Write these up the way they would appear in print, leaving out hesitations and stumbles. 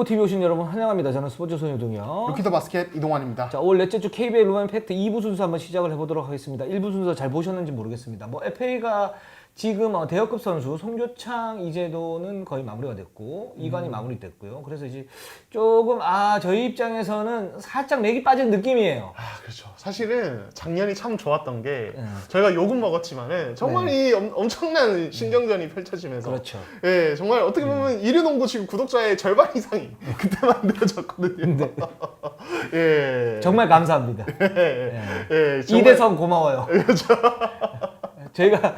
프로야구 TV 오신 여러분 환영합니다. 저는 스포츠 소녀동이요. 루키더 바스켓 이동환입니다. 자, 올 넷째 주 KBL 루멘 팩트 2부 순서 한번 시작을 해보도록 하겠습니다. 1부 순서 잘 보셨는지 모르겠습니다. 뭐 FA가 지금 대여급 선수 송교창, 이재도는 거의 마무리가 됐고 이관이 마무리됐고요. 그래서 이제 조금 저희 입장에서는 살짝 맥이 빠진 느낌이에요. 그렇죠. 사실은 작년이 참 좋았던 게 저희가 욕은 먹었지만은 정말 이 엄청난 신경전이 펼쳐지면서 그렇죠. 예, 정말 어떻게 보면 이류농구 지금 구독자의 절반 이상이 그때 만들어졌거든요. 예. 정말 감사합니다. 예, 정말- 이대성 고마워요. 그렇죠. 저희가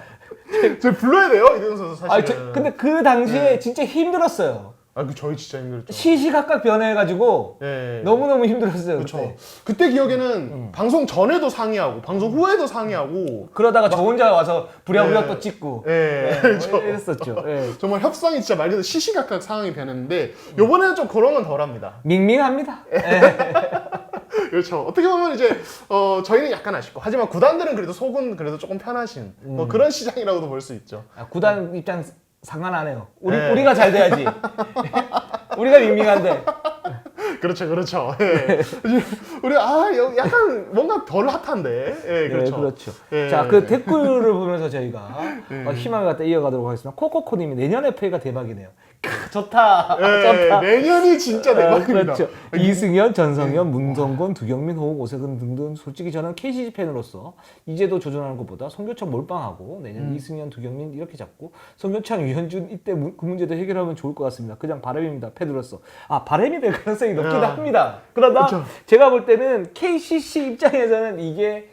저희 불러야 돼요, 이대성 선수 사실은. 근데 그 당시에 진짜 힘들었어요. 그 저희 진짜 힘들었죠. 시시각각 변해가지고 예. 너무너무 힘들었어요. 그렇죠. 그때 기억에는 방송 전에도 상의하고 방송 후에도 상의하고 그러다가 저 혼자 와서 부랴부랴 예. 또 찍고 예. 뭐 이랬었죠. 예. 정말 협상이 진짜 말 그대로 시시각각 상황이 변했는데 요번에는 좀 그런 건 덜합니다. 밍밍합니다. 그렇죠. 어떻게 보면 이제 저희는 약간 아쉽고 하지만 구단들은 그래도 속은 그래도 조금 편하신 뭐 그런 시장이라고도 볼 수 있죠. 구단 입장 상관 안 해요. 네. 우리가 잘 돼야지. 우리가 밍밍한데. 그렇죠, 그렇죠. 예. 우리 약간 뭔가 덜 핫한데. 예, 그렇죠. 네, 그렇죠. 예. 자, 그 댓글을 보면서 저희가 희망을 갖다 이어가도록 하겠습니다. 코코코님이 내년 FA가 대박이네요. 좋다. 예, 좋다. 내년이 진짜 대박입니다. 그렇죠. 이승현, 전성현, 문성곤, 두경민, 호흡, 오세근 등등 솔직히 저는 KCC 팬으로서 이제도 조준하는 것보다 송교창 몰빵하고 내년 이승현, 두경민 이렇게 잡고 송교창, 유현준 이때 그 문제도 해결하면 좋을 것 같습니다. 그냥 바람입니다. 팬으로서. 바람이 될 가능성이 높긴 합니다. 그러나 그렇죠. 제가 볼 때는 KCC 입장에서는 이게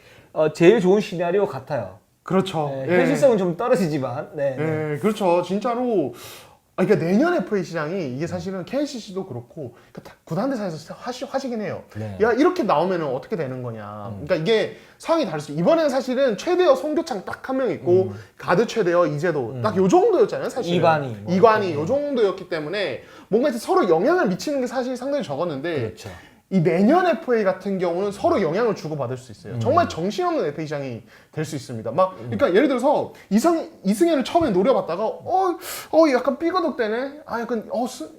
제일 좋은 시나리오 같아요. 그렇죠. 네, 예. 현실성은 좀 떨어지지만. 네. 예, 그렇죠. 진짜로. 그러니까 내년 FA 시장이 이게 사실은 KCC도 그렇고 그러니까 구단들 사이에서 화시긴 해요. 네. 야, 이렇게 나오면 어떻게 되는 거냐. 그러니까 이게 상황이 다를 수. 이번에는 사실은 최대어 송교창 딱 한 명 있고 가드 최대어 이제도 딱 요 정도였잖아요. 사실 이관이 요 정도였기 때문에 뭔가 이제 서로 영향을 미치는 게 사실 상당히 적었는데. 그렇죠. 이 내년 FA 같은 경우는 서로 영향을 주고받을 수 있어요. 정말 정신없는 FA 시장이 될 수 있습니다. 그러니까 예를 들어서 이승현을 처음에 노려봤다가 약간 삐거덕대네. 약간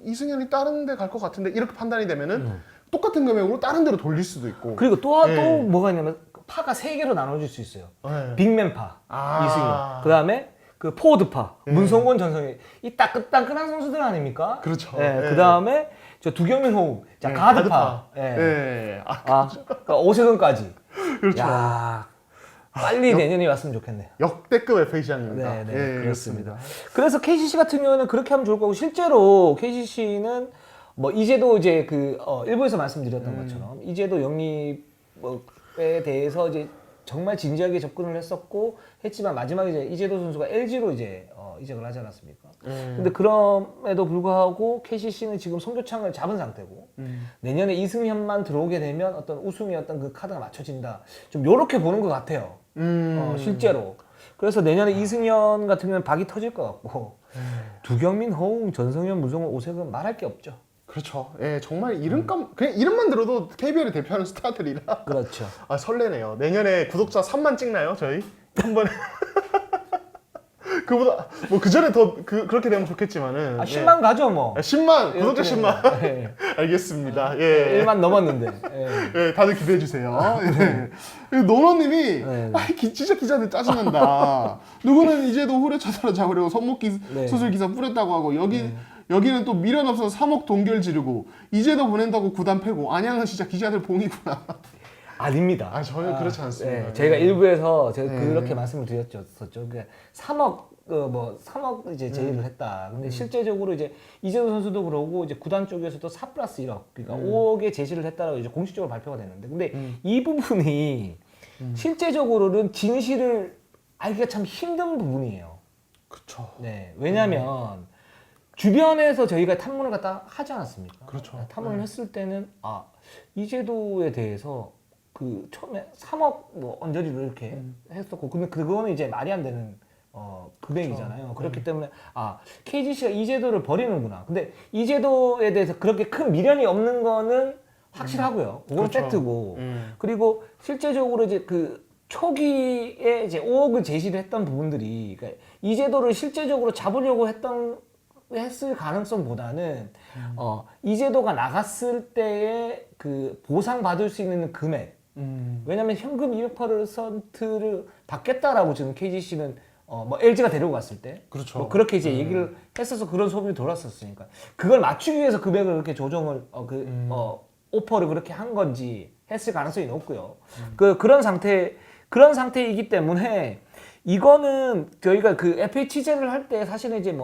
이승현이 다른 데 갈 것 같은데 이렇게 판단이 되면은 똑같은 금액으로 다른 데로 돌릴 수도 있고. 그리고 또 네. 뭐가 있냐면 파가 3개로 나눠질 수 있어요. 네. 빅맨파, 이승현. 그다음에 그 포워드파, 문성곤, 전성현. 이 따끈따끈한 선수들 아닙니까? 그렇죠. 네. 네. 그다음에 저 두경민, 호흡. 자, 가드파. 네. 네. 그러니까 오세근까지. 그렇죠. 야, 빨리 내년이 왔으면 좋겠네요. 역대급 FA 시장입니다. 네, 예, 그렇습니다. 그래서 KCC 같은 경우는 그렇게 하면 좋을 거고 실제로 KCC는 뭐 이제도 이제 일부에서 말씀드렸던 것처럼 이제도 영입에 대해서 이제 정말 진지하게 접근을 했지만 마지막에 이제 이재도 선수가 LG로 이제 이적을 하지 않았습니까? 근데 그럼에도 불구하고 KCC는 지금 송교창을 잡은 상태고 내년에 이승현만 들어오게 되면 어떤 우승의 어떤 그 카드가 맞춰진다. 좀 요렇게 보는 것 같아요. 실제로. 그래서 내년에 이승현 같은 경우는 박이 터질 것 같고 두경민, 허웅, 전성현, 문성곤, 오세근 말할 게 없죠. 그렇죠. 예, 정말 그냥 이름만 들어도 KBL을 대표하는 스타들이라. 그렇죠. 설레네요. 내년에 구독자 3만 찍나요, 저희? 한 번에. 그보다 뭐 그 전에 더 그렇게 되면 좋겠지만은. 10만 가죠 뭐. 10만 구독자 10만. 예. 알겠습니다. 예. 1만 넘었는데. 예. 예, 다들 기대해 주세요. 예. 노노님이 진짜 기자들 짜증난다. 누구는 이제도 후레 쳐다라 잡으려고 손목기 수술 기사 뿌렸다고 하고 여기는 또 미련 없어서 3억 동결 지르고 이제도 보낸다고 구단 패고 안양은 진짜 기자들 봉이구나. 아닙니다. 전혀 그렇지 않습니다. 네, 저희가 일부에서 제가 그렇게 말씀을 드렸었죠. 그러니까 3억 이제 제의를 했다. 근데 실제적으로 이제 이재도 선수도 그러고 이제 구단 쪽에서도 4+1억, 그러니까 5억에 제시를 했다라고 이제 공식적으로 발표가 됐는데, 근데 이 부분이 실제적으로는 진실을 알기가 참 힘든 부분이에요. 그렇죠. 네, 왜냐하면 주변에서 저희가 탐문을 갖다 하지 않았습니까? 그렇죠. 탐문을 했을 때는 이재도에 대해서 처음에 3억 뭐 언저리로 이렇게 했었고, 근데 그거는 이제 말이 안 되는 금액이잖아요. 그렇죠. 그렇기 때문에 KGC가 이재도를 버리는구나. 근데 이재도에 대해서 그렇게 큰 미련이 없는 거는 확실하고요. 그건 그렇죠. 팩트고. 그리고 실제적으로 이제 초기에 이제 5억을 제시를 했던 부분들이, 그러니까 이재도를 실제적으로 잡으려고 했던 했을 가능성보다는 이재도가 나갔을 때의 그 보상받을 수 있는 금액. 왜냐면 현금 200%를 받겠다라고 지금 KGC는 뭐 LG가 데리고 갔을 때 그렇죠. 뭐 그렇게 이제 얘기를 했어서 그런 소문이 돌았었으니까 그걸 맞추기 위해서 금액을 그렇게 조정을 오퍼를 그렇게 한 건지 했을 가능성이 높고요. 그런 상태이기 때문에 이거는 저희가 그 FA 취재를 할 때 사실은 이제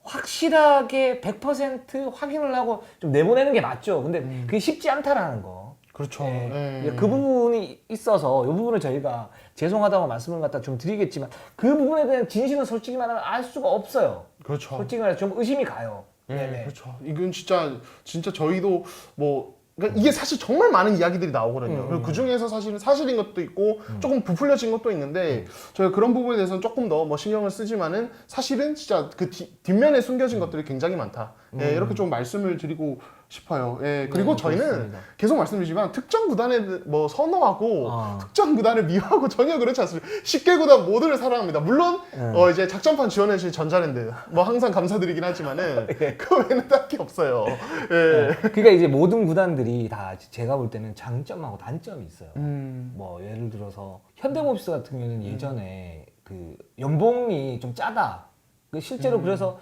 확실하게 100% 확인을 하고 좀 내보내는 게 맞죠. 근데 그게 쉽지 않다라는 거. 그렇죠. 이제 그 부분이 있어서 이 부분을 저희가 죄송하다고 말씀을 갖다 좀 드리겠지만 그 부분에 대한 진실은 솔직히 말하면 알 수가 없어요. 그렇죠. 솔직히 말해서 좀 의심이 가요. 네네. 그렇죠. 이건 진짜 저희도 그러니까 이게 사실 정말 많은 이야기들이 나오거든요. 그리고 그 중에서 사실은 사실인 것도 있고 조금 부풀려진 것도 있는데 저희가 그런 부분에 대해서는 조금 더 신경을 쓰지만은 사실은 진짜 그 뒷면에 숨겨진 것들이 굉장히 많다. 예, 이렇게 좀 말씀을 드리고 싶어요. 예, 그리고 저희는 그렇습니다. 계속 말씀드리지만 특정 구단에 선호하고 특정 구단을 미워하고 전혀 그렇지 않습니다. 10개 구단 모두를 사랑합니다. 물론 이제 작전판 지원해 주신 전자랜드 항상 감사드리긴 하지만은 그 외에는 딱히 없어요. 예. 그러니까 이제 모든 구단들이 다 제가 볼 때는 장점하고 단점이 있어요. 뭐 예를 들어서 현대모비스 같은 경우는 예전에 그 연봉이 좀 짜다. 실제로 그래서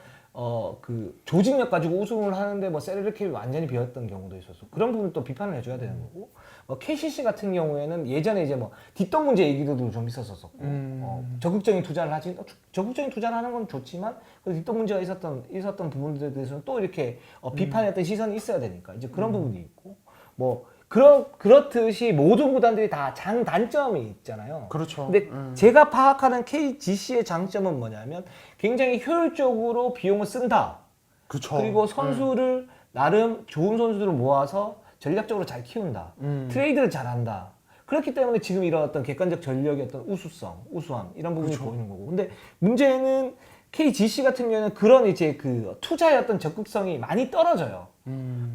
그 조직력 가지고 우승을 하는데 세레르캡이 완전히 비었던 경우도 있었어. 그런 부분 또 비판을 해줘야 되는 거고. KCC 같은 경우에는 예전에 이제 뒷돈 문제 얘기도 좀 있었었고, 적극적인 투자를 하지, 적극적인 투자를 하는 건 좋지만, 그 뒷돈 문제가 있었던 부분들에 대해서는 또 이렇게 비판의 어떤 시선이 있어야 되니까, 이제 그런 부분이 있고, 그렇듯이 모든 구단들이 다 장단점이 있잖아요. 그렇죠. 근데 제가 파악하는 KGC의 장점은 뭐냐면 굉장히 효율적으로 비용을 쓴다. 그렇죠. 그리고 선수를 나름 좋은 선수들을 모아서 전략적으로 잘 키운다. 트레이드를 잘한다. 그렇기 때문에 지금 이런 어떤 객관적 전력의 어떤 우수함 이런 부분이 보이는 거고. 근데 문제는 KGC 같은 경우에는 그런 이제 그 투자의 어떤 적극성이 많이 떨어져요.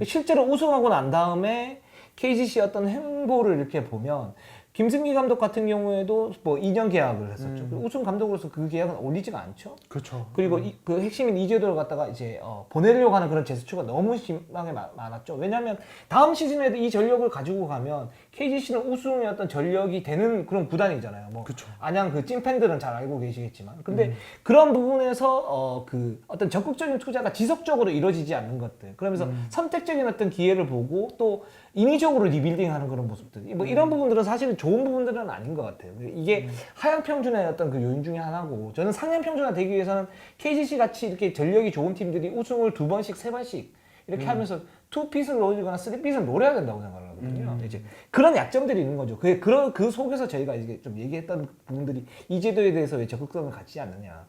실제로 우승하고 난 다음에 KGC의 어떤 행보를 이렇게 보면 김승기 감독 같은 경우에도 2년 계약을 했었죠. 우승 감독으로서 그 계약은 올리지가 않죠. 그렇죠. 그리고 그 핵심인 이재도를 갖다가 이제 보내려고 하는 그런 제스처가 너무 심하게 많았죠. 왜냐하면 다음 시즌에도 이 전력을 가지고 가면 KGC는 우승의 어떤 전력이 되는 그런 구단이잖아요. 그쵸. 안양 그 찐팬들은 잘 알고 계시겠지만, 근데 그런 부분에서 그 어떤 적극적인 투자가 지속적으로 이루어지지 않는 것들, 그러면서 선택적인 어떤 기회를 보고 또 인위적으로 리빌딩하는 그런 모습들, 이런 부분들은 사실은 좋은 부분들은 아닌 것 같아요. 이게 하향 평준의 어떤 그 요인 중에 하나고, 저는 상향 평준화 되기 위해서는 KGC 같이 이렇게 전력이 좋은 팀들이 우승을 2번씩, 3번씩 이렇게 하면서 2핏을 노리거나 3핏을 노려야 된다고 생각을 하거든요. 이제 그런 약점들이 있는 거죠. 그 속에서 저희가 이제 좀 얘기했던 부분들이 이제도에 대해서 왜 적극성을 갖지 않느냐.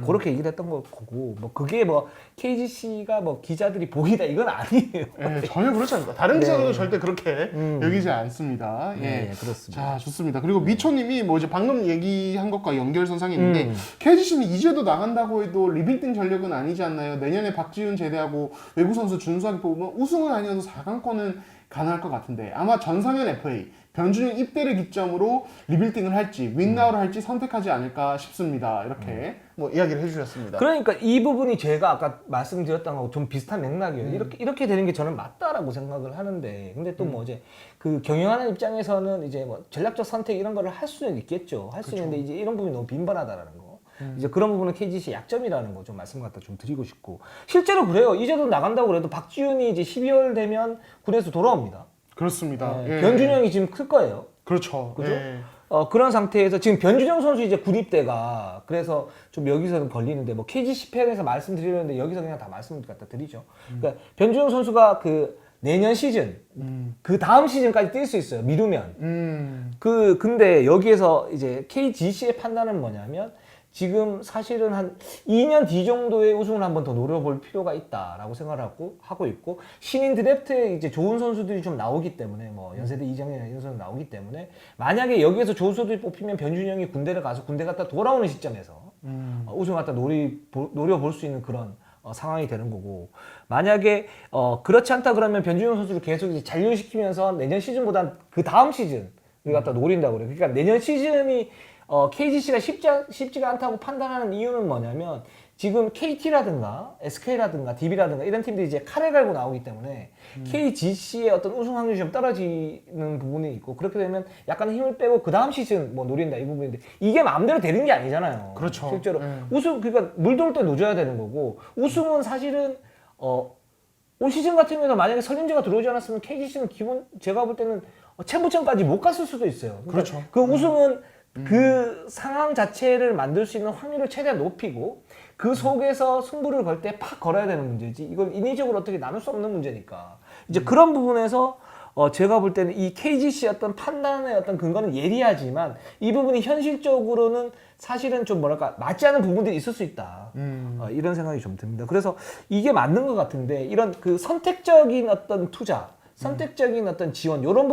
그렇게 얘기를 했던 거고, 그게 KGC가 기자들이 복이다 이건 아니에요. 네, 전혀 그렇지 않습니다. 다른 기자들도 절대 그렇게 여기지 않습니다. 네, 그렇습니다. 자, 좋습니다. 그리고 미초님이 이제 방금 얘기한 것과 연결선상이 있는데, KGC는 이제도 나간다고 해도 리빌딩 전력은 아니지 않나요? 내년에 박지훈 제대하고 외국 선수 준수하게 뽑으면 우승은 아니어도 4강권은 가능할 것 같은데, 아마 전상현 FA, 변준영 입대를 기점으로 리빌딩을 할지 윈나우를 할지 선택하지 않을까 싶습니다. 이렇게 이야기를 해주셨습니다. 그러니까 이 부분이 제가 아까 말씀드렸던 거하고 좀 비슷한 맥락이에요. 이렇게 되는 게 저는 맞다라고 생각을 하는데, 근데 또 이제 그 경영하는 입장에서는 이제 전략적 선택 이런 거를 할 수는 있겠죠. 할 수 있는데 이제 이런 부분이 너무 빈번하다라는 거. 이제 그런 부분은 KGC 약점이라는 거 좀 말씀 갖다 좀 드리고 싶고, 실제로 그래요. 이제도 나간다고 그래도 박지훈이 이제 12월 되면 군에서 돌아옵니다. 그렇습니다. 네. 변준영이 지금 클 거예요. 그렇죠. 그죠? 예. 그런 상태에서 지금 변준영 선수 이제 군입대가 그래서 좀 여기서는 걸리는데 KGC 팬에서 말씀드리려는데 여기서 그냥 다 말씀을 갖다 드리죠. 그러니까 변준영 선수가 그 내년 시즌 그 다음 시즌까지 뛸 수 있어요. 미루면. 근데 여기에서 이제 KGC의 판단은 뭐냐면 지금 사실은 한 2년 뒤 정도의 우승을 한번 더 노려볼 필요가 있다라고 생각을 하고 있고, 신인 드래프트에 이제 좋은 선수들이 좀 나오기 때문에 연세대 이정현 이런 선수 나오기 때문에 만약에 여기에서 좋은 선수들이 뽑히면 변준영이 군대 갔다 돌아오는 시점에서 우승을 갖다 노려볼 수 있는 그런 상황이 되는 거고, 만약에 그렇지 않다 그러면 변준영 선수를 계속 이제 잔류시키면서 내년 시즌보단 그 다음 시즌을 갖다 노린다고 그래요. 그러니까 내년 시즌이 KGC가 쉽지가 않다고 판단하는 이유는 뭐냐면 지금 KT라든가 SK라든가 DB라든가 이런 팀들이 이제 칼을 갈고 나오기 때문에 KGC의 어떤 우승 확률이 좀 떨어지는 부분이 있고 그렇게 되면 약간 힘을 빼고 그 다음 시즌 뭐 노린다 이 부분인데 이게 마음대로 되는 게 아니잖아요. 그렇죠. 실제로 우승 그러니까 물 들어올 때 놓줘야 되는 거고 우승은 사실은 올 시즌 같은 경우는 만약에 설림제가 들어오지 않았으면 KGC는 기본 제가 볼 때는 챔프전까지 못 갔을 수도 있어요. 그러니까 그렇죠. 그 우승은 그 상황 자체를 만들 수 있는 확률을 최대한 높이고 그 속에서 승부를 걸 때 팍 걸어야 되는 문제지 이걸 인위적으로 어떻게 나눌 수 없는 문제니까 이제 그런 부분에서 제가 볼 때는 이 KGC의 어떤 판단의 어떤 근거는 예리하지만 이 부분이 현실적으로는 사실은 좀 뭐랄까 맞지 않은 부분들이 있을 수 있다 이런 생각이 좀 듭니다. 그래서 이게 맞는 것 같은데 이런 그 선택적인 어떤 투자 선택적인 어떤 지원 이런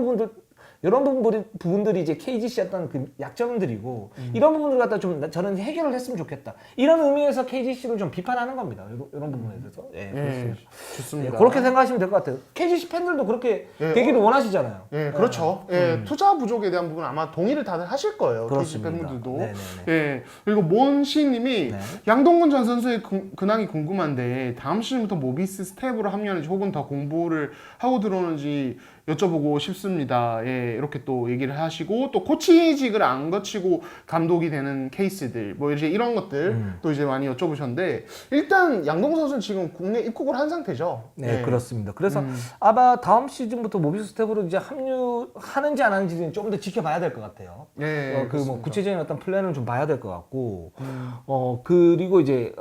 부분들이 이제 KGC 어떤 그 약점들이고 이런 부분들 갖다 좀 저는 해결을 했으면 좋겠다. 이런 의미에서 KGC를 좀 비판하는 겁니다. 이런 부분에 대해서. 좋습니다. 예, 그렇게 생각하시면 될 것 같아요. KGC 팬들도 그렇게 되기를 원하시잖아요. 예, 그렇죠. 투자 부족에 대한 부분 아마 동의를 다들 하실 거예요. KGC 그렇습니다. 팬분들도. 네네네. 예, 그리고 몬시님이 양동근 전 선수의 근황이 궁금한데 다음 시즌부터 모비스 스텝으로 합류하는지 혹은 더 공부를 하고 들어오는지 여쭤보고 싶습니다. 예, 이렇게 또 얘기를 하시고 또 코치직을 안 거치고 감독이 되는 케이스들 뭐 이제 이런 것들 또 이제 많이 여쭤보셨는데 일단 양동근 선수는 지금 국내 입국을 한 상태죠. 네, 그렇습니다. 그래서 아마 다음 시즌부터 모비스 스텝으로 이제 합류하는지 안 하는지는 좀 더 지켜봐야 될 것 같아요. 예, 그 뭐 구체적인 어떤 플랜을 좀 봐야 될 것 같고, 그리고 이제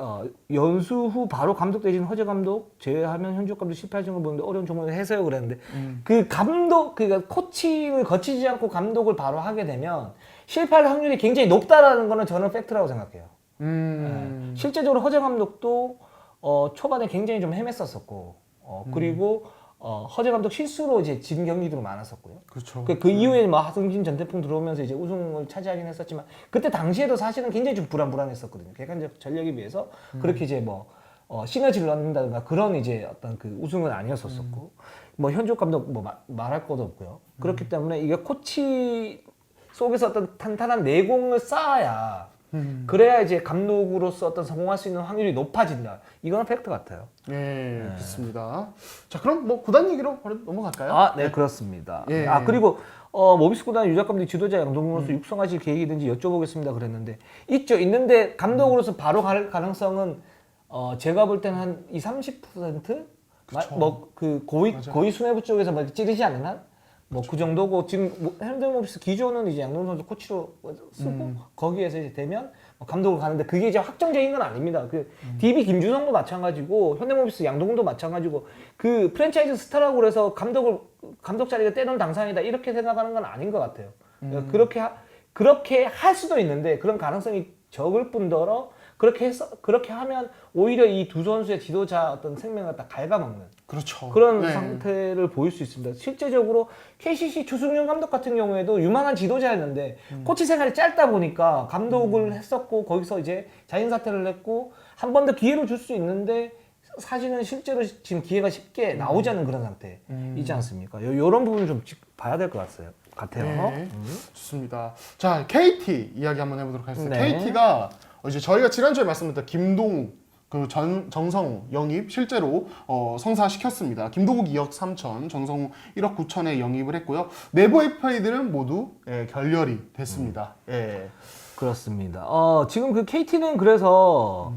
연수 후 바로 감독 대신 허재 감독 제외하면 현직 감독 실패하신 걸 보는데 어려운 종목을 해서요 그랬는데 그 감독 그러니까 코칭을 거치지 않고 감독을 바로 하게 되면 실패할 확률이 굉장히 높다라는 거는 저는 팩트라고 생각해요. 실제적으로 허재 감독도 초반에 굉장히 좀 헤맸었었고, 그리고 허재 감독 실수로 이제 진 경기도 많았었고요. 그렇죠. 그 이후에 뭐 하승진, 전태풍 들어오면서 이제 우승을 차지하긴 했었지만 그때 당시에도 사실은 굉장히 좀 불안했었거든요. 객관적 전력에 비해서 그렇게 이제 뭐 시너지를 얻는다든가 그런 이제 어떤 그 우승은 아니었었고, 뭐 현juk 감독 뭐 말할 것도 없고요. 그렇기 때문에 이게 코치 속에서 어떤 탄탄한 내공을 쌓아야 그래야 이제 감독으로서 어떤 성공할 수 있는 확률이 높아진다. 이거는 팩트 같아요. 네, 좋습니다. 자, 그럼 뭐 구단 얘기로 바로 넘어갈까요? 아, 네, 그렇습니다. 예. 그리고 모비스 구단 유작 감독 지도자 양동근으로서 육성하실 계획이든지 여쭤보겠습니다 그랬는데 있죠. 있는데 감독으로서 바로 갈 가능성은 제가 볼 때는 한 20-30%? 뭐 그 고위 수뇌부 쪽에서 뭐 찌르지 않는 한? 뭐 그 정도고 지금 현대모비스 기존은 이제 양동근 선수 코치로 쓰고 거기에서 이제 되면 감독을 가는데 그게 이제 확정적인 건 아닙니다. 그 DB 김주성도 마찬가지고 현대모비스 양동근도 마찬가지고 그 프랜차이즈 스타라고 그래서 감독 자리가 때론 당상이다 이렇게 생각하는 건 아닌 것 같아요. 그렇게 할 수도 있는데 그런 가능성이 적을 뿐더러 그렇게 하면 오히려 이 두 선수의 지도자 어떤 생명을 다 갉아먹는 그렇죠. 그런 상태를 보일 수 있습니다. 실제적으로 KCC 추승윤 감독 같은 경우에도 유망한 지도자였는데 코치 생활이 짧다 보니까 감독을 했었고 거기서 이제 자진 사퇴를 했고 한 번 더 기회를 줄 수 있는데 사실은 실제로 지금 기회가 쉽게 나오지 않는 그런 상태이지 않습니까? 이런 부분을 좀 봐야 될 것 같아요. 네, 좋습니다. 자, KT 이야기 한번 해보도록 하겠습니다. 네. KT가 이제 저희가 지난주에 말씀드렸던 김동욱, 정성우 영입 실제로 성사시켰습니다. 김동욱 2억 3천, 정성우 1억 9천에 영입을 했고요. 내부 FA들은 모두 결렬이 됐습니다. 예. 그렇습니다. 지금 그 KT는 그래서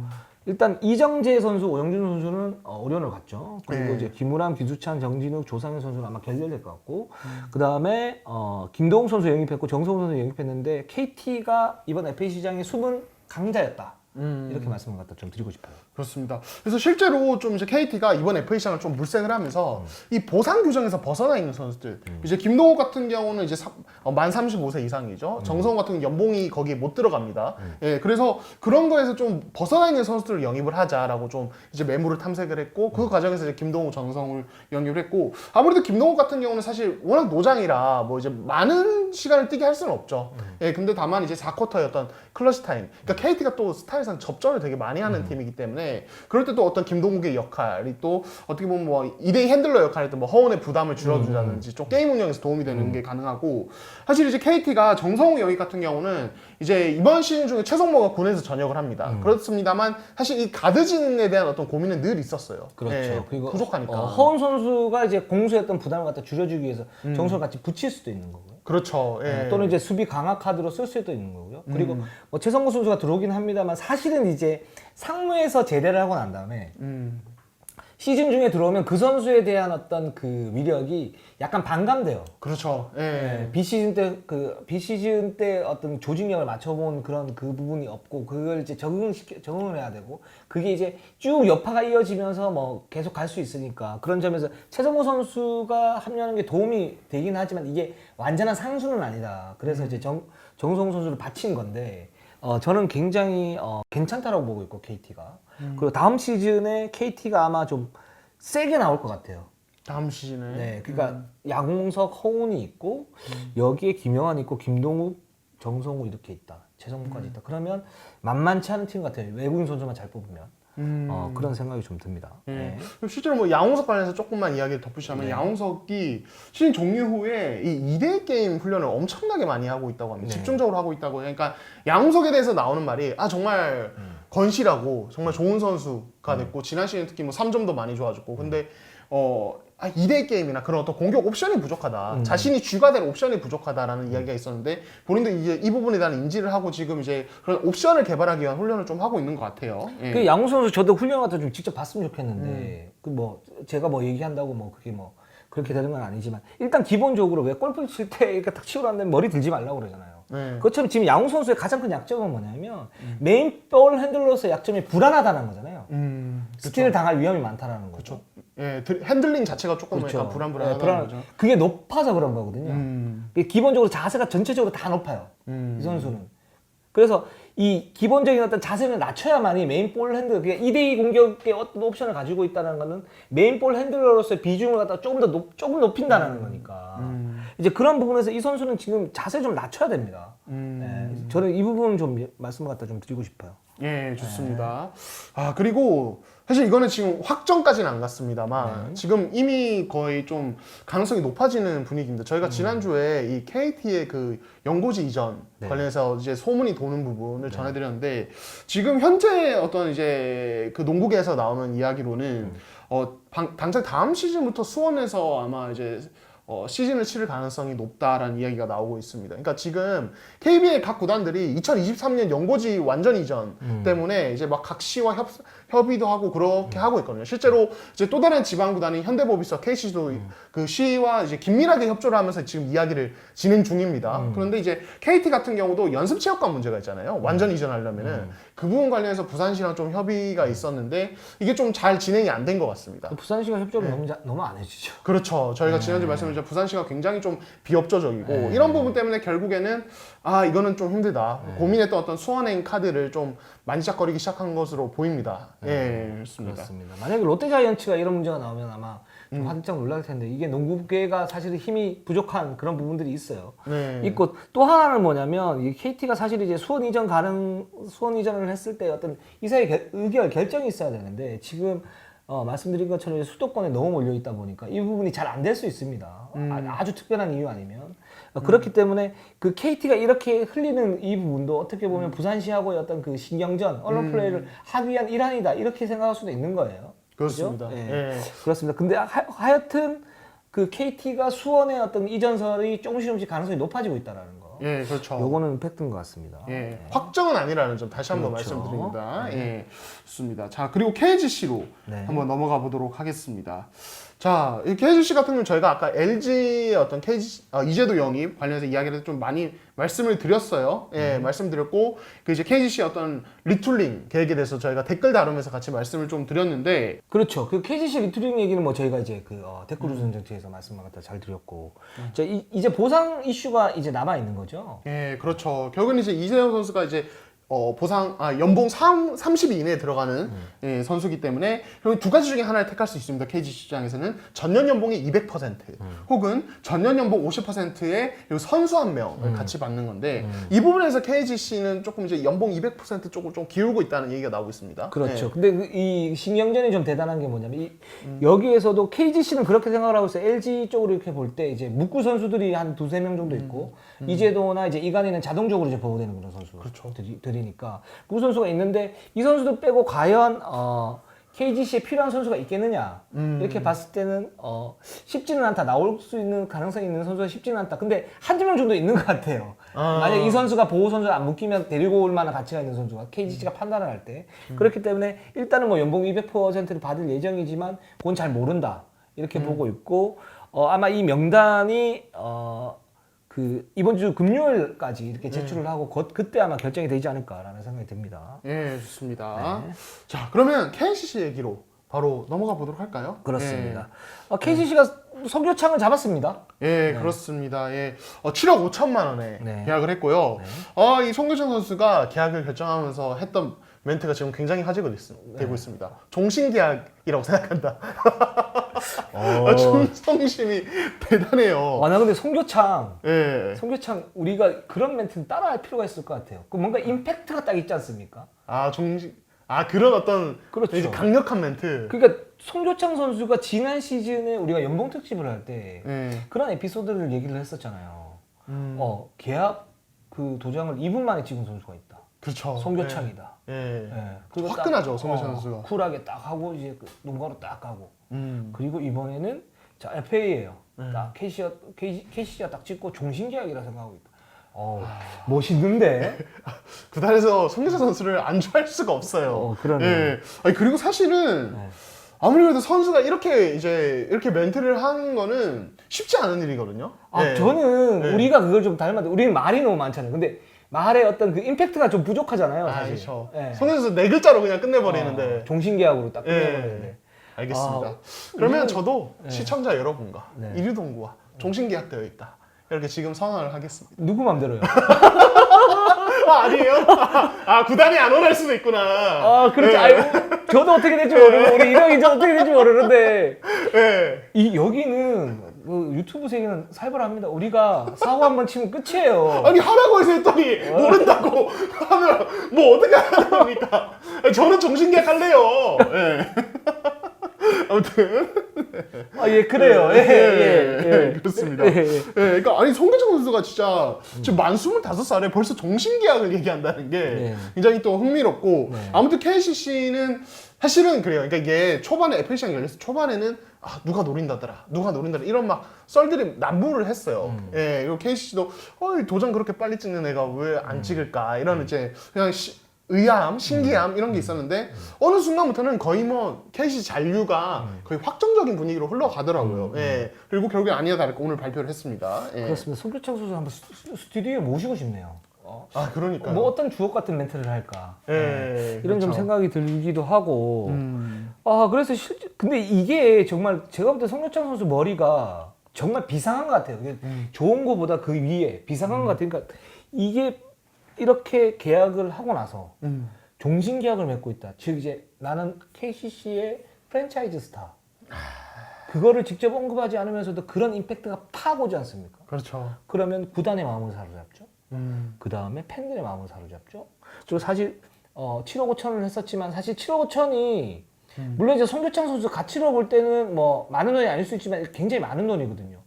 일단 이정재 선수, 오영준 선수는 오리온을 갔죠. 그리고 이제 김우람, 김수찬, 정진욱, 조상현 선수는 아마 결렬될 것 같고, 그 다음에 김동욱 선수 영입했고 정성우 선수 영입했는데 KT가 이번 FA 시장의 숨은 강자였다. 이렇게 말씀을 갖다 좀 드리고 싶어요. 그렇습니다. 그래서 실제로 좀 이제 KT가 이번 FA 시장을 좀 물색을 하면서 이 보상 규정에서 벗어나 있는 선수들, 이제 김동욱 같은 경우는 이제 만 35세 이상이죠. 정성우 같은 경우 연봉이 거기에 못 들어갑니다. 예, 그래서 그런 거에서 좀 벗어나 있는 선수들을 영입을 하자라고 좀 이제 매물을 탐색을 했고 그 과정에서 이제 김동욱, 정성우를 영입을 했고 아무래도 김동욱 같은 경우는 사실 워낙 노장이라 뭐 이제 많은 시간을 뛰게 할 수는 없죠. 예, 근데 다만 이제 4쿼터였던 클러치 타임. 그러니까 KT가 또 스타일상 접전을 되게 많이 하는 팀이기 때문에 그럴 때 또 어떤 김동욱의 역할이 또 어떻게 보면 뭐 2대2 핸들러 역할이 또 뭐 허원의 부담을 줄여준다든지 좀 게임을 게임 운영에서 도움이 되는 게 가능하고 사실 이제 KT가 정성우 영입 같은 경우는 이제 이번 시즌 중에 최성모가 군에서 전역을 합니다. 그렇습니다만 사실 이 가드진에 대한 어떤 고민은 늘 있었어요. 그렇죠. 예, 그리고 부족하니까. 허운 선수가 이제 공수했던 부담을 갖다 줄여주기 위해서 정성을 같이 붙일 수도 있는 거고요. 그렇죠. 예. 또는 이제 수비 강화 카드로 쓸 수도 있는 거고요. 그리고 뭐 최성모 선수가 들어오긴 합니다만 사실은 이제 상무에서 제대를 하고 난 다음에 시즌 중에 들어오면 그 선수에 대한 어떤 그 위력이 약간 반감돼요. 그렇죠. 예. 비시즌 때 어떤 조직력을 맞춰본 그런 그 부분이 없고 그걸 이제 적응을 해야 되고 그게 이제 쭉 여파가 이어지면서 뭐 계속 갈 수 있으니까 그런 점에서 최성호 선수가 합류하는 게 도움이 되긴 하지만 이게 완전한 상수는 아니다. 그래서 이제 정성호 선수를 바친 건데 저는 굉장히 괜찮다라고 보고 있고 KT가 그리고 다음 시즌에 KT가 아마 좀 세게 나올 것 같아요. 다음 시즌에. 네, 그러니까 야공석, 허운이 있고 여기에 김영환 있고 김동욱, 정성우 이렇게 있다. 최성무까지 있다. 그러면 만만치 않은 팀 같아요. 외국인 선수만 잘 뽑으면 그런 생각이 좀 듭니다. 네. 실제로 뭐 양홍석 관련해서 조금만 이야기를 덧붙이자면 양홍석이 시즌 종료 후에 이 2대1 게임 훈련을 엄청나게 많이 하고 있다고 합니다. 집중적으로 하고 있다고 해요. 그러니까 양홍석에 대해서 나오는 말이 정말 건실하고 정말 좋은 선수가 됐고 지난 시즌 특히 뭐 3점도 많이 좋아졌고 근데 2대1 게임이나 그런 어떤 공격 옵션이 부족하다. 자신이 쥐가 될 옵션이 부족하다라는 이야기가 있었는데 본인도 이제 이 부분에 대한 인지를 하고 지금 이제 그런 옵션을 개발하기 위한 훈련을 좀 하고 있는 것 같아요. 예. 그 양홍 선수 저도 훈련 같은 좀 직접 봤으면 좋겠는데 그 뭐 제가 뭐 얘기한다고 뭐 그게 뭐 그렇게 되는 건 아니지만 일단 기본적으로 왜 골프 칠 때 이렇게 딱 치고 나는데 머리 들지 말라고 그러잖아요. 그것처럼 지금 양홍 선수의 가장 큰 약점은 뭐냐면 메인볼 핸들러로서의 약점이 불안하다는 거잖아요. 스틸을 당할 위험이 많다라는 거죠. 예, 핸들링 자체가 조금 그렇죠. 약간 불안불안하다는 거죠. 그게 높아서 그런 거거든요. 기본적으로 자세가 전체적으로 다 높아요. 이 선수는. 그래서 이 기본적인 어떤 자세를 낮춰야만이 메인볼 핸들, 그러니까 2대2 공격의 어떤 옵션을 가지고 있다는 거는 메인볼 핸들러로서의 비중을 갖다 조금 높인다는 거니까. 이제 그런 부분에서 이 선수는 지금 자세 좀 낮춰야 됩니다. 네, 저는 이 부분은 좀 말씀을 갖다 좀 드리고 싶어요. 예, 좋습니다. 그리고 사실 이거는 지금 확정까지는 안 갔습니다만 지금 이미 거의 좀 가능성이 높아지는 분위기입니다. 저희가 지난주에 이 KT의 그 연고지 이전 관련해서 이제 소문이 도는 부분을 전해드렸는데 지금 현재 어떤 이제 그 농구계에서 나오는 이야기로는 당장 다음 시즌부터 수원에서 아마 이제 시즌을 치를 가능성이 높다라는 이야기가 나오고 있습니다. 그러니까 지금 KBL 각 구단들이 2023년 연고지 완전 이전 때문에 이제 막 각 시와 협의도 하고 그렇게 하고 있거든요. 실제로 이제 또 다른 지방 구단인 현대모비스와 KC도 그 시와 이제 긴밀하게 협조를 하면서 지금 이야기를 진행 중입니다. 그런데 이제 KT 같은 경우도 연습체육관 문제가 있잖아요. 완전 이전하려면은 그 부분 관련해서 부산시랑 좀 협의가 있었는데 이게 좀 잘 진행이 안 된 것 같습니다. 부산시가 협조를 너무 안 해주죠. 그렇죠. 저희가 지난주에 말씀드렸죠. 부산시가 굉장히 좀 비협조적이고 이런 부분 때문에 결국에는 이거는 좀 힘들다. 고민했던 어떤 수원행 카드를 좀 만지작거리기 시작한 것으로 보입니다. 예, 그렇습니다. 그렇습니다. 만약에 롯데자이언츠가 이런 문제가 나오면 아마 좀 화들짝 놀랄 텐데 이게 농구계가 사실 힘이 부족한 그런 부분들이 있어요. 있고 또 하나는 뭐냐면 이 KT가 사실 이제 수원 이전을 했을 때 어떤 이사의 의결 결정이 있어야 되는데 지금 말씀드린 것처럼 수도권에 너무 몰려 있다 보니까 이 부분이 잘 안 될 수 있습니다. 아주 특별한 이유 아니면 그렇기 때문에 그 KT가 이렇게 흘리는 이 부분도 어떻게 보면 부산시하고의 어떤 그 신경전, 언론 플레이를 하기 위한 일환이다 이렇게 생각할 수도 있는 거예요. 그렇습니다. 그렇죠? 예. 그렇습니다. 근데 하여튼 그 KT가 수원의 어떤 이전설이 조금씩 가능성이 높아지고 있다라는 거. 예, 그렇죠. 요거는 팩트인 것 같습니다. 예, 확정은 아니라는 점 다시 한번 그렇죠. 말씀드립니다. 예, 좋습니다. 자, 그리고 KGC로 한번 넘어가 보도록 하겠습니다. 자, 이 KGC 같은 경우는 저희가 아까 LG의 어떤 이재도 영입 관련해서 이야기를 좀 많이 말씀을 드렸어요. 예, 말씀드렸고, 그 이제 KGC의 어떤 리툴링 계획에 대해서 저희가 댓글 다루면서 같이 말씀을 좀 드렸는데. 그렇죠. 그 KGC 리투링 얘기는 뭐 저희가 이제 그 댓글 우선 정치에서 말씀을 갖다 잘 드렸고, 이제 보상 이슈가 이제 남아 있는 거죠. 예, 그렇죠. 결국은 이제 이재동 선수가 이제 연봉 30이 이내에 들어가는 예, 선수기 때문에 그리고 두 가지 중에 하나를 택할 수 있습니다. KG 시장에서는 전년 연봉의 200% 혹은 전년 연봉 50%의 선수 한 명을 같이 받는 건데 이 부분에서 KGC는 조금 이제 연봉 200% 쪽으로 좀 기울고 있다는 얘기가 나오고 있습니다. 그렇죠. 예. 근데 이 신경전이 좀 대단한 게 뭐냐면 여기에서도 KGC는 그렇게 생각을 하고 있어요. LG 쪽으로 이렇게 볼 때 이제 묵구 선수들이 한 두세 명 정도 있고 이재도나 이제 이간희는 자동적으로 이제 보호되는 그런 선수들이니까 그 선수가 있는데 이 선수도 빼고 과연 KGC에 필요한 선수가 있겠느냐 이렇게 봤을 때는 쉽지는 않다. 나올 수 있는 가능성이 있는 선수가 쉽지는 않다. 근데 한두 명 정도 있는 것 같아요. 만약 이 선수가 보호 선수를 안 묶이면 데리고 올 만한 가치가 있는 선수가 KGC가 판단을 할 때 그렇기 때문에 일단은 뭐 연봉 200%를 받을 예정이지만 그건 잘 모른다 이렇게 보고 있고 아마 이 명단이 그 이번 주 금요일까지 이렇게 제출을 하고 그때 아마 결정이 되지 않을까라는 생각이 듭니다. 예, 좋습니다. 자, 그러면 KCC 얘기로 바로 넘어가 보도록 할까요? 그렇습니다. KCC가 성교창을 잡았습니다. 예, 그렇습니다. 예, 7억 5천만 원에 네. 계약을 했고요. 이 송교창 선수가 계약을 결정하면서 했던 멘트가 지금 굉장히 화제가 되고 있습니다. 종신 계약이라고 생각한다. 충성심이 대단해요. 나 근데 송교창 우리가 그런 멘트는 따라할 필요가 있을 것 같아요. 그 뭔가 임팩트가 딱 있지 않습니까? 그런 어떤 그렇죠. 이제 강력한 멘트. 그러니까 송교창 선수가 지난 시즌에 우리가 연봉 특집을 할 때 그런 에피소드를 얘기를 했었잖아요. 계약 그 도장을 2분 만에 찍은 선수가 있다. 그렇죠. 송교창이다. 그리고 화끈하죠, 딱, 송교창 선수가. 쿨하게 딱 하고 이제 그 농가로 딱 가고. 그리고 이번에는 자 FA예요. 딱 KCC가 딱 찍고 종신계약이라 생각하고 있다. 멋있는데. 구단에서 송교창 선수를 안 좋아할 수가 없어요. 그러네요. 예. 그리고 사실은 아무리 그래도 선수가 이렇게 멘트를 하는 거는 쉽지 않은 일이거든요. 저는 우리가 그걸 좀 닮았는데 우리는 말이 너무 많잖아요. 근데 말의 어떤 그 임팩트가 좀 부족하잖아요, 사실. 그렇죠. 송교창 선수 네 글자로 그냥 끝내버리는데. 종신계약으로 딱 끝내버리는데. 알겠습니다. 그러면 저도 시청자 여러분과 이류동구와 종신계약되어 있다. 이렇게 지금 선언을 하겠습니다. 누구 맘대로요? 아니에요? 구단이 안 원할 수도 있구나. 그렇죠. 저도 어떻게 될지 모르고 우리 이동이 저 어떻게 될지 모르는데 여기는 그 유튜브 세계는 살벌합니다. 우리가 사고 한번 치면 끝이에요. 아니 하라고 해서 했더니 모른다고 하면 뭐 어떻게 하는 겁니까? 저는 종신계약 할래요. 아무튼 그래요. 그렇습니다. 그러니까 아니 송교창 선수가 진짜 지금 만 25살에 벌써 종신계약을 얘기한다는 게 굉장히 또 흥미롭고 아무튼 KCC는 사실은 그래요. 그러니까 이게 초반에 FA 시장이 열렸을 때 초반에는 누가 노린다더라 이런 막 썰들이 난무를 했어요. 그리고 KCC도 도장 그렇게 빨리 찍는 애가 왜 안 찍을까 이런 이제 그냥 의아함, 신기함 이런 게 있었는데 어느 순간부터는 거의 뭐 KC 잔류가 거의 확정적인 분위기로 흘러가더라고요. 그리고 결국에 아니나 다를까 오늘 발표를 했습니다. 그렇습니다. 송교창 선수 한번 스튜디오에 모시고 싶네요. 그러니까 뭐 어떤 주옥 같은 멘트를 할까 이런 그렇죠. 좀 생각이 들기도 하고 그래서 근데 이게 정말 제가 볼 때 송교창 선수 머리가 정말 비상한 것 같아요. 좋은 거보다 그 위에 비상한 것 같아요. 그러니까 이게 이렇게 계약을 하고 나서 종신 계약을 맺고 있다. 즉 이제 나는 KCC의 프랜차이즈 스타. 그거를 직접 언급하지 않으면서도 그런 임팩트가 팍 오지 않습니까? 그렇죠. 그러면 구단의 마음을 사로잡죠. 그 다음에 팬들의 마음을 사로잡죠. 그리고 사실 7억 5천을 했었지만 사실 7억 5천이 물론 이제 송교창 선수 가치로 볼 때는 뭐 많은 돈이 아닐 수 있지만 굉장히 많은 돈이거든요.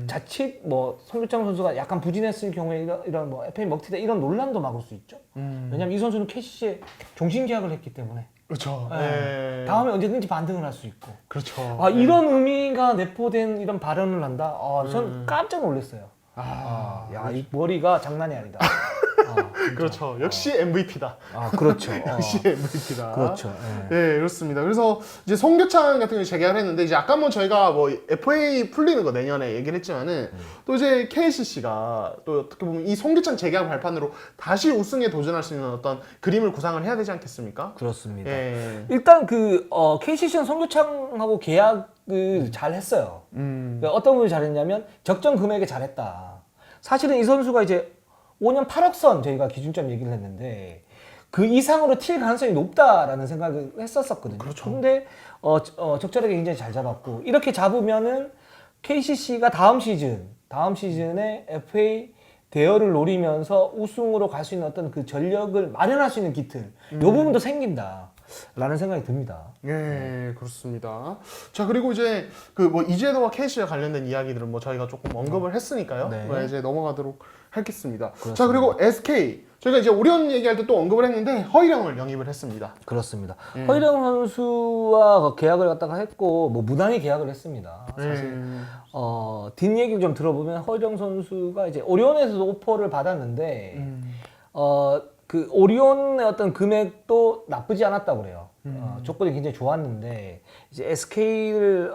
자칫 뭐 송교창 선수가 약간 부진했을 경우에 이런 뭐 FA 먹튀다 이런 논란도 막을 수 있죠. 왜냐면 이 선수는 KCC에 종신 계약을 했기 때문에. 그렇죠. 다음에 언제든지 반등을 할 수 있고. 그렇죠. 이런 의미가 내포된 이런 발언을 한다. 전 깜짝 놀랐어요. 이 머리가 장난이 아니다. 그렇죠. 역시 MVP다. 그렇죠. 역시 MVP다. 그렇죠. 그렇습니다. 그래서 이제 송교창 같은 경우 재계약을 했는데 이제 아까 뭐 저희가 뭐 FA 풀리는 거 내년에 얘기를 했지만은 또 이제 KCC가 또 어떻게 보면 이 송교창 재계약 발판으로 다시 우승에 도전할 수 있는 어떤 그림을 구상을 해야 되지 않겠습니까? 그렇습니다. 일단 KCC는 송교창하고 계약을 잘 했어요. 그러니까 어떤 부분이 잘했냐면 적정 금액에 잘했다. 사실은 이 선수가 이제 5년 8억 선 저희가 기준점 얘기를 했는데 그 이상으로 튈 가능성이 높다라는 생각을 했었었거든요. 그렇죠. 근데 적절하게 굉장히 잘 잡았고 이렇게 잡으면은 KCC가 다음 시즌에 FA 대여를 노리면서 우승으로 갈 수 있는 어떤 그 전력을 마련할 수 있는 기틀, 이 부분도 생긴다라는 생각이 듭니다. 예, 그렇습니다. 자, 그리고 이제 그 뭐 이재도와 KC와 관련된 이야기들은 뭐 저희가 조금 언급을 했으니까요. 네. 뭐 이제 넘어가도록 하겠습니다. 자, 그리고 SK 저희가 이제 오리온 얘기할 때 또 언급을 했는데 허일영을 영입을 했습니다. 그렇습니다. 허일영 선수와 계약을 갖다가 했고 뭐 무난히 계약을 했습니다. 사실 뒷얘기를 좀 들어보면 허일영 선수가 이제 오리온에서도 오퍼를 받았는데 그 오리온의 어떤 금액도 나쁘지 않았다고 그래요. 조건이 굉장히 좋았는데 이제 SK를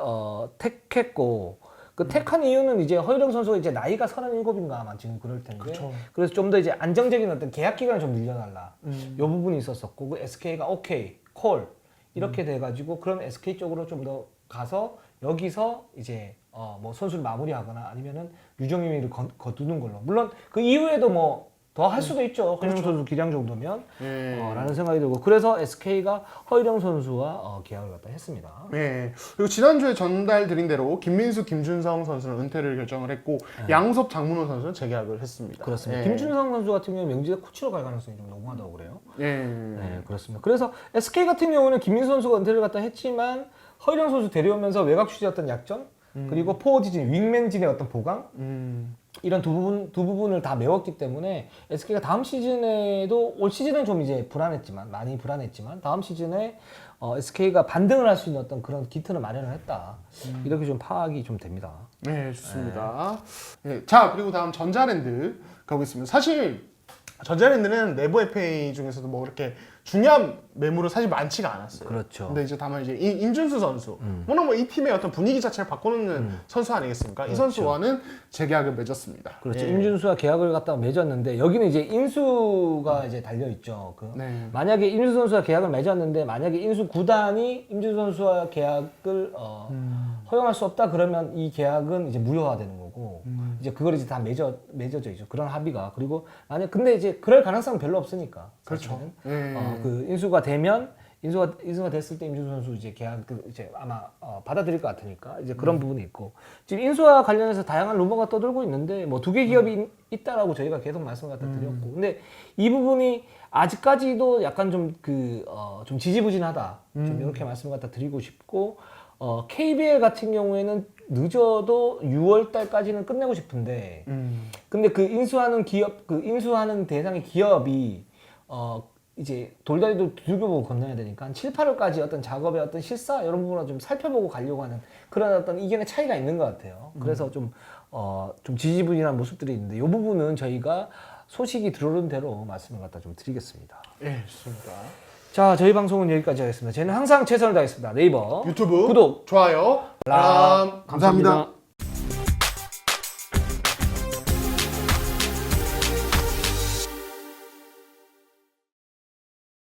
택했고 그 택한 이유는 이제 허일영 선수가 이제 나이가 37인가 아마 지금 그럴 텐데 그쵸. 그래서 좀 더 이제 안정적인 어떤 계약 기간을 좀 늘려달라 이 부분이 있었었고 그 SK가 오케이 콜 이렇게 돼가지고 그럼 SK 쪽으로 좀 더 가서 여기서 이제 뭐 선수를 마무리하거나 아니면은 유정유미를 거두는 걸로 물론 그 이후에도 뭐 더 할 수도 있죠. 허일영 선수 기량 정도면 라는 생각이 들고 그래서 SK가 허일영 선수와 계약을 갖다 했습니다. 네. 그리고 지난주에 전달드린 대로 김민수, 김준성 선수는 은퇴를 결정을 했고 양섭, 장문호 선수는 재계약을 했습니다. 그렇습니다. 예. 김준성 선수 같은 경우는 명지대 코치로 갈 가능성이 좀 높아다고 그래요. 예. 네, 그렇습니다. 그래서 SK 같은 경우는 김민수 선수가 은퇴를 갖다 했지만 허일영 선수 데려오면서 외곽 슛의 어떤 약점 그리고 포워드진, 윙맨진의 어떤 보강 이런 두 부분을 다 메웠기 때문에 SK가 다음 시즌에도 올 시즌은 좀 이제 많이 불안했지만 다음 시즌에 SK가 반등을 할 수 있는 어떤 그런 기틀을 마련을 했다. 이렇게 좀 파악이 좀 됩니다. 네, 좋습니다. 네. 자, 그리고 다음 전자랜드 가보겠습니다. 사실 전자랜드는 내부 FA 중에서도 뭐 그렇게 중요한 매물은 사실 많지가 않았어요. 그렇죠. 근데 이제 다만 이제 임준수 선수, 워낙 뭐 이 팀의 어떤 분위기 자체를 바꾸는 선수 아니겠습니까? 이 선수와는 재계약을 맺었습니다. 그렇죠. 예. 임준수와 계약을 갖다가 맺었는데 여기는 이제 인수가 이제 달려 있죠. 네. 만약에 임준수 선수와 계약을 맺었는데 만약에 인수 구단이 임준수 선수와 계약을 허용할 수 없다 그러면 이 계약은 이제 무효화되는 거고 이제 그걸 이제 다 맺어져 있죠. 그런 합의가 그리고 만약 근데 이제 그럴 가능성은 별로 없으니까. 그렇죠. 사실은. 그 인수가 되면 인수가 됐을 때 임준수 선수 이제 계약을 이제 아마 받아들일 것 같으니까 이제 그런 부분이 있고 지금 인수와 관련해서 다양한 루머가 떠돌고 있는데 뭐 두 개 기업이 있다라고 저희가 계속 말씀을 갖다 드렸고 근데 이 부분이 아직까지도 약간 좀 좀 지지부진하다 좀 이렇게 말씀을 갖다 드리고 싶고 KBL 같은 경우에는 늦어도 6월 달까지는 끝내고 싶은데 근데 그 인수하는 대상의 기업이 이제 돌다리도 두들겨보고 건너야 되니까 한 7, 8월까지 어떤 작업의 어떤 실사 이런 부분을 좀 살펴보고 가려고 하는 그런 어떤 이견의 차이가 있는 것 같아요. 그래서 좀 지지부진한 모습들이 있는데 이 부분은 저희가 소식이 들어오는 대로 말씀을 갖다 좀 드리겠습니다. 예, 좋습니다. 자, 저희 방송은 여기까지 하겠습니다. 저희는 항상 최선을 다하겠습니다. 네이버 유튜브 구독, 좋아요, 알람, 감사합니다.